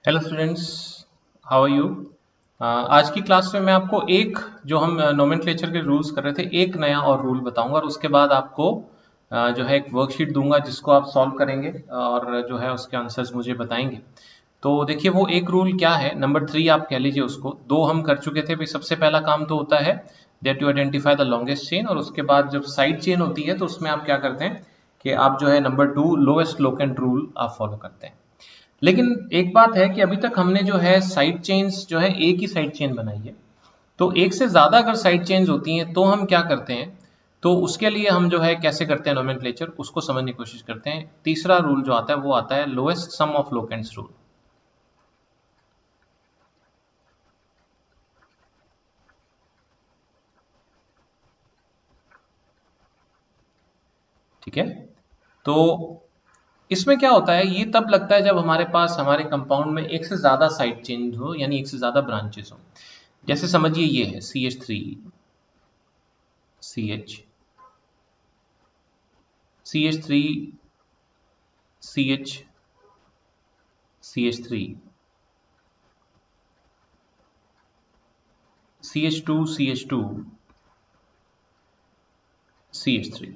Hello students, how are you. आज की class में मैं आपको एक जो हम नोमेनक्लेचर के रूल्स कर रहे थे एक नया और रूल बताऊंगा और उसके बाद आपको जो है एक वर्कशीट दूंगा जिसको आप सॉल्व करेंगे और जो है उसके आंसर्स मुझे बताएंगे। तो देखिए वो एक रूल क्या है, नंबर 3 आप कह लीजिए उसको। दो हम कर चुके थे भाई। सबसे पहला काम तो होता है that you identify the longest chain, और उसके बाद जब साइड चेन होती है तो उसमें आप क्या करते हैं कि आप जो है नंबर 2 लोएस्ट लोकेंट रूल आप फॉलो करते हैं। लेकिन एक बात है कि अभी तक हमने जो है साइड चेन्स जो है एक ही साइड चेन बनाई है। तो एक से ज्यादा अगर साइड चेन्स होती हैं तो हम क्या करते हैं, तो उसके लिए हम जो है कैसे करते हैं नोमेनक्लेचर उसको समझने की कोशिश करते हैं। तीसरा रूल जो आता है वो आता है lowest sum of locants rule. ठीक है, तो इसमें क्या होता है, ये तब लगता है जब हमारे पास हमारे कंपाउंड में एक से ज्यादा साइड चेन्स हो, यानी एक से ज्यादा ब्रांचेस हो। जैसे समझिए ये है CH3 CH CH3 CH CH3 CH2 CH2 CH3।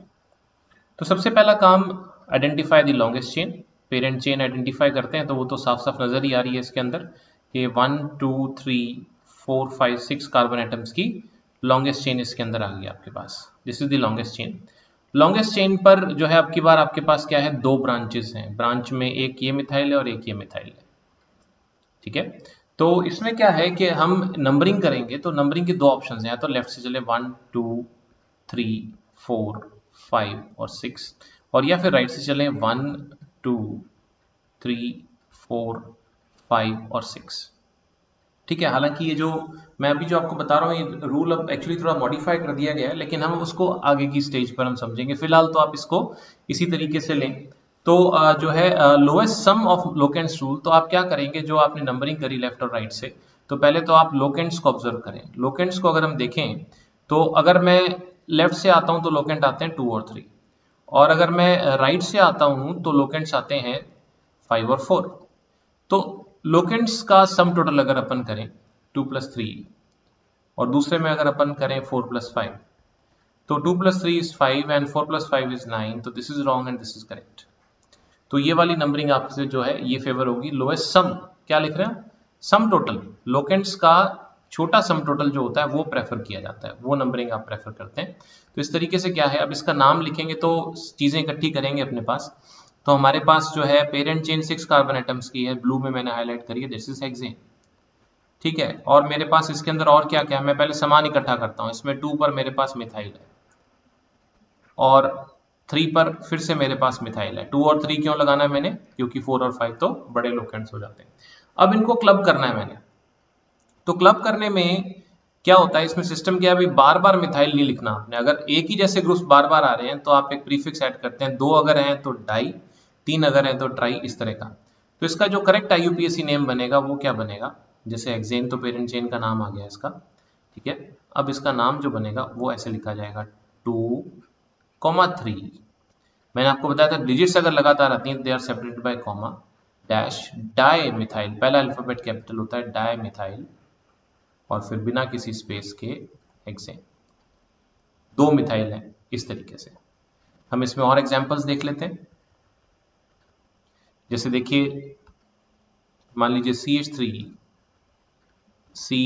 तो सबसे पहला काम identify the longest chain. Parent chain identify करते हैं तो वो तो साफ साफ नजर ही आ रही है इसके अंदर कि 1 2 3 4 5 6 कार्बन एटम्स की लॉन्गेस्ट चेन इसके अंदर आ गई आपके पास। This is the longest chain. Longest chain पर जो है आपकी बार आपके पास क्या है, दो ब्रांचेस हैं। ब्रांच में एक ये मिथाइल है और एक ये मिथाइल है। ठीक है, तो इसमें क्या है कि हम नंबरिंग करेंगे तो नंबरिंग के दो ऑप्शन हैं, या तो लेफ्ट से चले 1 2 3 4 5 और 6, और या फिर राइट से चले 1 2 3 4 5 और 6। ठीक है, हालांकि ये जो मैं अभी जो आपको बता रहा हूँ ये रूल अब एक्चुअली थोड़ा मॉडिफाई कर दिया गया है, लेकिन हम उसको आगे की स्टेज पर हम समझेंगे। फिलहाल तो आप इसको इसी तरीके से लें। तो जो है lowest sum of locants rule, तो आप क्या करेंगे, जो आपने नंबरिंग करी लेफ्ट और राइट से, तो पहले तो आप लोकेंट्स को ऑब्जर्व करें। लोकेंट्स को अगर हम देखें तो अगर मैं लेफ्ट से आता हूं तो लोकेंट आते हैं 2 और 3, और अगर मैं राइट से आता हूं तो लोकेंट्स आते हैं 5 और 4। तो लोकेंट्स का सम टोटल अगर अपन करें 2 + 3, और दूसरे में अगर अपन करें 4 + 5, तो 2 + 3 is 5 एंड 4 + 5 is 9, तो this is wrong and this is correct. तो ये वाली नंबरिंग आपसे जो है ये फेवर होगी। लोएस्ट सम क्या लिख रहे हैं, सम टोटल। लोकेंट्स का छोटा सम टोटल जो होता है वो प्रेफर किया जाता है, वो नंबरिंग आप प्रेफर करते हैं। तो इस तरीके से क्या है, अब इसका नाम लिखेंगे तो चीजें इकट्ठी करेंगे अपने पास। तो हमारे पास जो है पेरेंट चेन 6 कार्बन एटम्स की है, ब्लू में मैंने हाईलाइट करी है, दिस इज हेक्सेन। ठीक है, और मेरे पास इसके अंदर और क्या क्या है, मैं पहले सामान इकट्ठा करता हूँ। इसमें 2 पर मेरे पास मिथाइल है, और 3 पर फिर से मेरे पास मिथाइल है। 2 और 3 क्यों लगाना है मैंने, क्योंकि 4 और 5 तो बड़े लोकेंट्स हो जाते हैं। अब इनको क्लब करना है मैंने। तो क्लब करने में क्या होता है, इसमें सिस्टम क्या है, अभी बार बार मिथाइल नहीं लिखना आपने। अगर एक ही जैसे ग्रुप्स बार बार आ रहे हैं तो आप एक प्रीफिक्स ऐड करते हैं। दो अगर हैं तो डाई, तीन अगर हैं तो ट्राई, इस तरह का। तो इसका जो करेक्ट IUPAC नेम बनेगा वो क्या बनेगा, जैसे हेक्सेन तो पेरेंट चेन का नाम आ गया इसका। ठीक है, अब इसका नाम जो बनेगा वो ऐसे लिखा जाएगा 2, 3। मैंने आपको बताया था डिजिट्स अगर लगातार आती हैं they are separated by comma dash. Di methyl, पहला अल्फाबेट कैपिटल होता है, डाई मिथाइल, और फिर बिना किसी स्पेस के हेक्सेन। दो मिथाइल हैं इस तरीके से। हम इसमें और एग्जांपल्स देख लेते हैं। जैसे देखिए, मान लीजिए CH3 C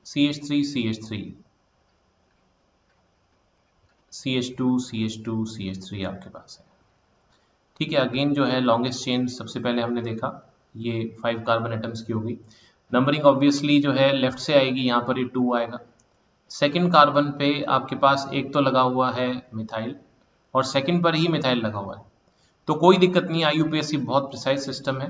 CH3 CH3 CH2 CH2 CH3 आपके पास है। ठीक है, अगेन जो है लॉन्गेस्ट चेन सबसे पहले हमने देखा, ये 5 कार्बन एटम्स की होगी। नंबरिंग ऑब्वियसली जो है लेफ्ट से आएगी, यहाँ पर ये 2 आएगा। सेकंड कार्बन पे आपके पास एक तो लगा हुआ है मिथाइल, और सेकंड पर ही मिथाइल लगा हुआ है, तो कोई दिक्कत नहीं। IUPAC बहुत प्रिसाइज सिस्टम है।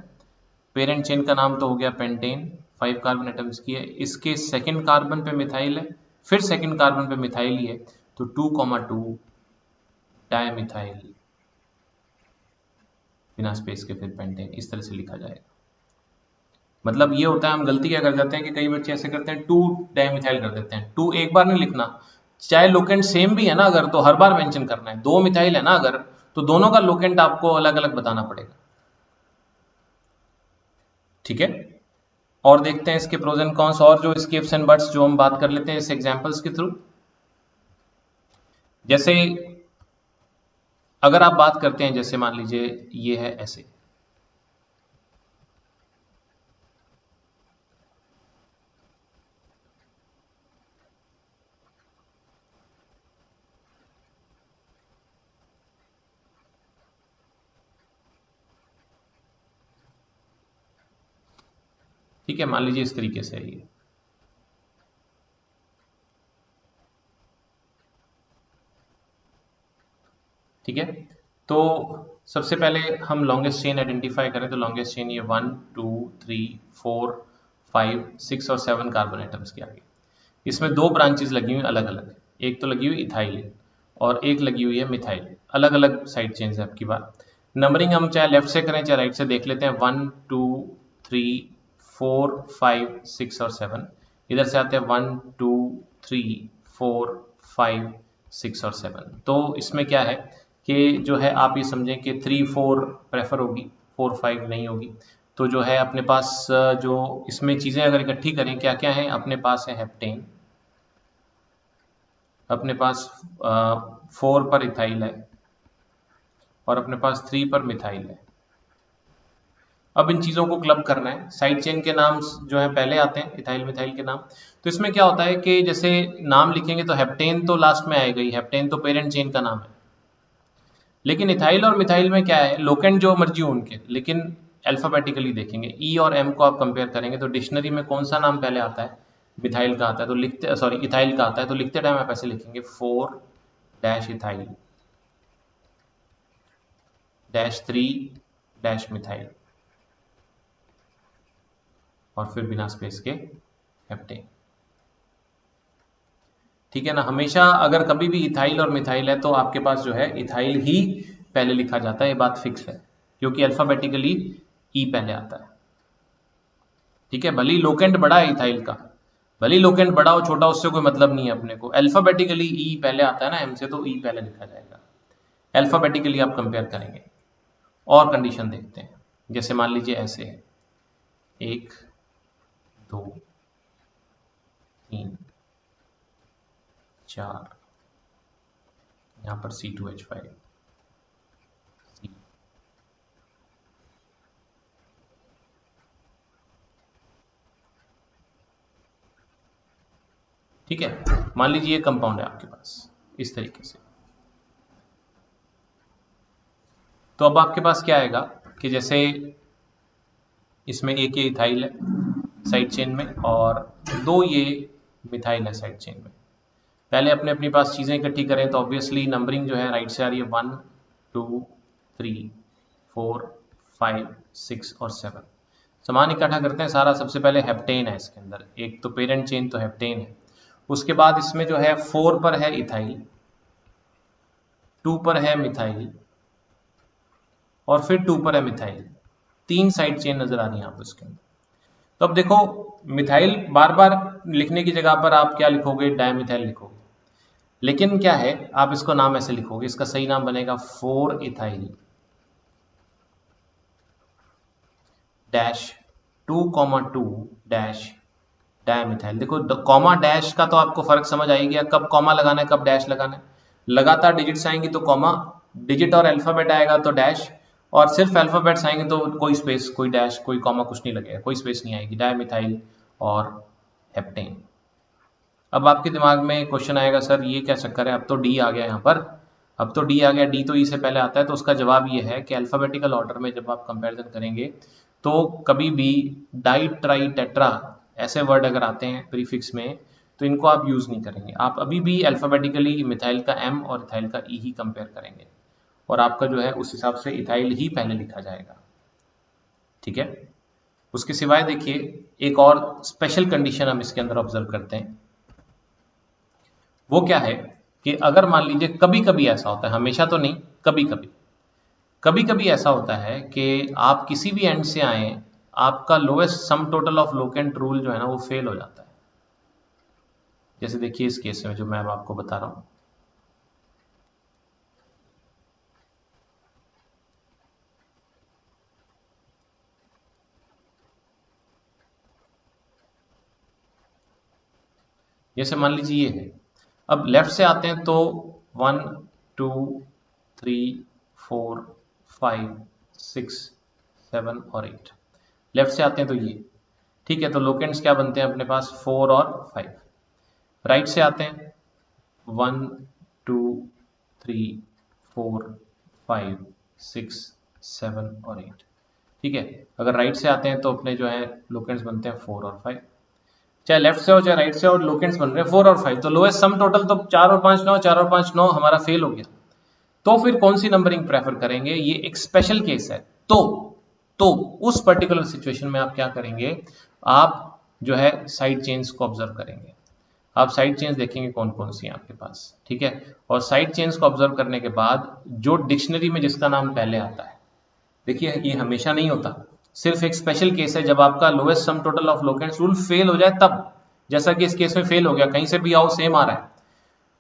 पेरेंट चेन का नाम तो हो गया पेंटेन, 5 कार्बन एटम्स की है, इसके सेकंड कार्बन पे मिथाइल है, फिर सेकंड कार्बन पे मिथाइल ही है, तो 2,2 डायमिथाइल, बिना स्पेस के फिर पेंटेन, इस तरह से लिखा जाएगा। मतलब ये होता है, हम गलती क्या कर जाते हैं कि कई बच्चे ऐसे करते हैं 2 डायमिथाइल कर देते हैं। 2 एक बार नहीं लिखना, चाहे लोकेंट सेम भी है ना अगर, तो हर बार मेंशन करना है। 2 मिथाइल है ना अगर, तो दोनों का लोकेंट आपको अलग अलग बताना पड़ेगा। ठीक है, और देखते हैं इसके प्रोज एंड कॉन्स और जो इसके इफ्स एंड बट्स जो हम बात कर लेते हैं इस एग्जांपल्स के थ्रू। जैसे अगर आप बात करते हैं, जैसे मान लीजिए ये है ऐसे, ठीक है, मान लीजिए इस तरीके से है ये, ठीक है। तो सबसे पहले हम लॉन्गेस्ट चेन आइडेंटिफाई करें, तो लॉन्गेस्ट चेन ये 1 2 3 4 5 6 और 7 कार्बन एटम्स की आ गई। इसमें दो ब्रांचेस लगी हुई अलग अलग, एक तो लगी हुई इथाइल और एक लगी हुई है मिथाइल, अलग अलग साइड चेन्स है आपकी बात। नंबरिंग हम चाहे लेफ्ट से करें चाहे राइट से, देख लेते हैं 1 2 3 4 5 6 और 7। इधर से आते हैं 1 2 3 4 5 6 और 7। तो इसमें क्या है कि जो है आप ये समझें कि 3 4 प्रेफर होगी, 4 5 नहीं होगी। तो जो है अपने पास जो इसमें चीज़ें अगर इकट्ठी करें क्या क्या है, अपने पास है हेप्टेन, अपने पास 4 पर इथाइल है और अपने पास 3 पर मिथाइल है। अब इन चीज़ों को क्लब करना है, साइड चेन के नाम जो है पहले आते हैं, इथाइल मिथाइल के नाम। तो इसमें क्या होता है कि जैसे नाम लिखेंगे तो हेप्टेन तो लास्ट में आएगा ही, हेप्टेन तो पेरेंट चेन का नाम है। लेकिन इथाइल और मिथाइल में क्या है, लोकेंड जो मर्जी हो उनके, लेकिन अल्फाबेटिकली देखेंगे। ई और एम को आप कंपेयर करेंगे तो डिक्शनरी में कौन सा नाम पहले आता है, मिथाइल का आता है, तो लिखते सॉरी इथाइल का आता है, तो लिखते टाइम आप ऐसे लिखेंगे 4 dash ethyl dash 3 dash methyl और फिर बिना स्पेस के हेप्टेन। ठीक है ना, हमेशा अगर कभी भी इथाइल और मिथाइल है तो आपके पास जो है इथाइल ही पहले लिखा जाता है, ये बात फिक्स है, क्योंकि अल्फाबेटिकली ई पहले आता है। ठीक है, भली लोकेंट बड़ा है इथाइल का, भली लोकेंट बड़ा हो छोटा उससे कोई मतलब नहीं है अपने को, अल्फाबेटिकली ई पहले आता है ना एम से, तो ई पहले लिखा जाएगा। अल्फाबेटिकली आप कंपेयर करेंगे और कंडीशन देखते हैं। जैसे मान लीजिए ऐसे है 1 2 3 4, यहाँ पर C2H5 C, ठीक है। मान लीजिए ये कंपाउंड है आपके पास इस तरीके से, तो अब आपके पास क्या आएगा कि जैसे इसमें एक ये इथाइल है साइड चेन में और दो ये मिथाइल है साइड चेन में। पहले अपने अपनी पास चीज़ें इकट्ठी करें तो ऑब्वियसली नंबरिंग जो है राइट से आ रही है 1 2 3 4 5 6 और 7। सामान इकट्ठा करते हैं सारा। सबसे पहले हेप्टेन है इसके अंदर, एक तो पेरेंट चेन तो हेप्टेन है। उसके बाद इसमें जो है 4 पर है इथाइल, 2 पर है मिथाइल और फिर 2 पर है मिथाइल। 3 साइड चेन नजर आ रही है आपको इसके अंदर। तो अब देखो मिथाइल बार बार लिखने की जगह पर आप क्या लिखोगे, डायमिथाइल लिखोगे, लेकिन क्या है आप इसको नाम ऐसे लिखोगे, इसका सही नाम बनेगा 4 इथाइल डैश 2,2 डैश डायमिथाइल। देखो कॉमा डैश का तो आपको फर्क समझ आ ही गया, कब कॉमा लगाना है कब डैश लगाना है। लगातार डिजिट्स आएंगी तो कॉमा, डिजिट और अल्फाबेट आएगा तो डैश, और सिर्फ अल्फाबेट्स आएंगे तो कोई स्पेस कोई डैश कोई कॉमा कुछ नहीं लगेगा, कोई स्पेस नहीं आएगी, डायमिथाइल और हेप्टेन। अब आपके दिमाग में क्वेश्चन आएगा सर ये क्या चक्कर है, अब तो डी आ गया यहाँ पर, अब तो डी आ गया, डी तो ई से पहले आता है। तो उसका जवाब ये है कि अल्फाबेटिकल ऑर्डर में जब आप कंपैरिजन करेंगे तो कभी भी डाई ट्राई टेट्रा ऐसे वर्ड अगर आते हैं प्रीफिक्स में तो इनको आप यूज नहीं करेंगे। आप अभी भी अल्फाबेटिकली मिथाइल का एम और इथाइल का ई ही कंपेयर करेंगे और आपका जो है उस हिसाब से इथाइल ही पहले लिखा जाएगा। ठीक है, उसके सिवाय देखिए एक और स्पेशल कंडीशन हम इसके अंदर ऑब्जर्व करते हैं। वो क्या है कि अगर मान लीजिए कभी कभी ऐसा होता है, हमेशा तो नहीं, कभी कभी, कभी कभी ऐसा होता है कि आप किसी भी एंड से आए, आपका lowest sum total of locant rule जो है ना वो फेल हो जाता है। जैसे देखिए इस केस में जो मैं अब आपको बता रहा हूं, जैसे मान लीजिए ये है। अब लेफ्ट से आते हैं तो 1 2 3 4 5 6 7 और 8। लेफ्ट से आते हैं तो ये, ठीक है। तो लोकेंड्स क्या बनते हैं अपने पास, 4 और 5। राइट से आते हैं 1 2 3 4 5 6 7 और 8, ठीक है। अगर राइट से आते हैं तो अपने जो है लोकेंड्स बनते हैं 4 और 5। चाहे लेफ्ट से हो चाहे राइट से हो, लोकेंड्स बन रहे हैं 4 और 5। तो लोएस्ट सम टोटल तो 4 और 5 9, 4 और 5 9, हमारा फेल हो गया। तो फिर कौन सी नंबरिंग प्रेफर करेंगे, ये एक स्पेशल केस है। तो उस पर्टिकुलर सिचुएशन में आप क्या करेंगे, आप जो है साइड चेन्स को ऑब्जर्व करेंगे। आप साइड चेन्स देखेंगे कौन कौन सी हैं आपके पास, ठीक है। और साइड चेन्स को ऑब्जर्व करने के बाद जो डिक्शनरी में जिसका नाम पहले आता है, देखिए ये हमेशा नहीं होता, सिर्फ एक स्पेशल केस है जब आपका lowest sum total of locants rule fail हो जाए तब। जैसा कि इस केस में फेल हो गया, कहीं से भी आओ सेम आ रहा है,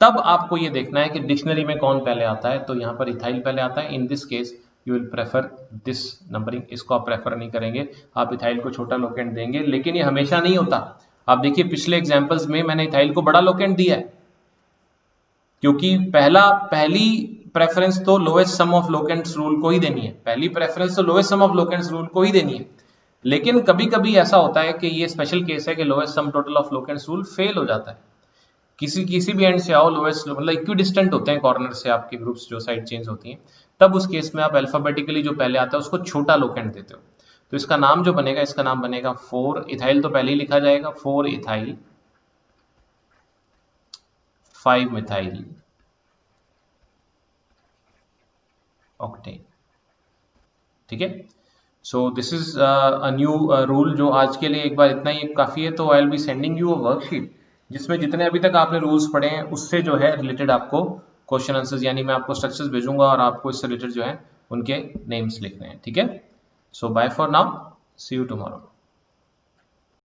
तब आपको ये देखना है कि डिक्शनरी में कौन पहले आता है। तो यहाँ पर इथाइल पहले आता है। In this case you will prefer this numbering, इसको आप प्रेफर नहीं करेंगे, आप इथाइल को छोटा लोकेंट देंगे। लेकिन ये हमेशा नहीं होता। आप देखिए पिछले एग्जाम्पल्स में मैंने इथाइल को बड़ा लोकेंट दिया है, क्योंकि पहली प्रेफरेंस तो lowest sum of locants rule को ही देनी है। पहली प्रेफरेंस तो lowest sum of locants rule को ही देनी है। लेकिन कभी कभी ऐसा होता है कि ये स्पेशल केस है कि lowest sum total of locants rule fail हो जाता है। किसी भी एंड से आओ, लोएस्ट मतलब इक्विडिस्टेंट होते हैं कॉर्नर से आपके ग्रुप्स, जो साइड चेंज होती हैं, तब उस केस में आप अल्फाबेटिकली जो पहले आता है उसको छोटा लोकेंट देते हो। तो इसका नाम जो बनेगा, इसका नाम बनेगा 4 इथाइल, तो पहले ही लिखा जाएगा 4 इथाइल 5 मिथाइल ऑक्टेन, ठीक है। So this is a new rule, जो आज के लिए एक बार इतना ही काफी है। तो I will be sending you a worksheet जिसमें जितने अभी तक आपने रूल्स पढ़े हैं उससे जो है रिलेटेड आपको क्वेश्चन आंसर्स, यानी मैं आपको स्ट्रक्चर्स भेजूंगा और आपको इससे रिलेटेड जो है उनके नेम्स लिखने हैं, ठीक है। So bye for now, see you tomorrow.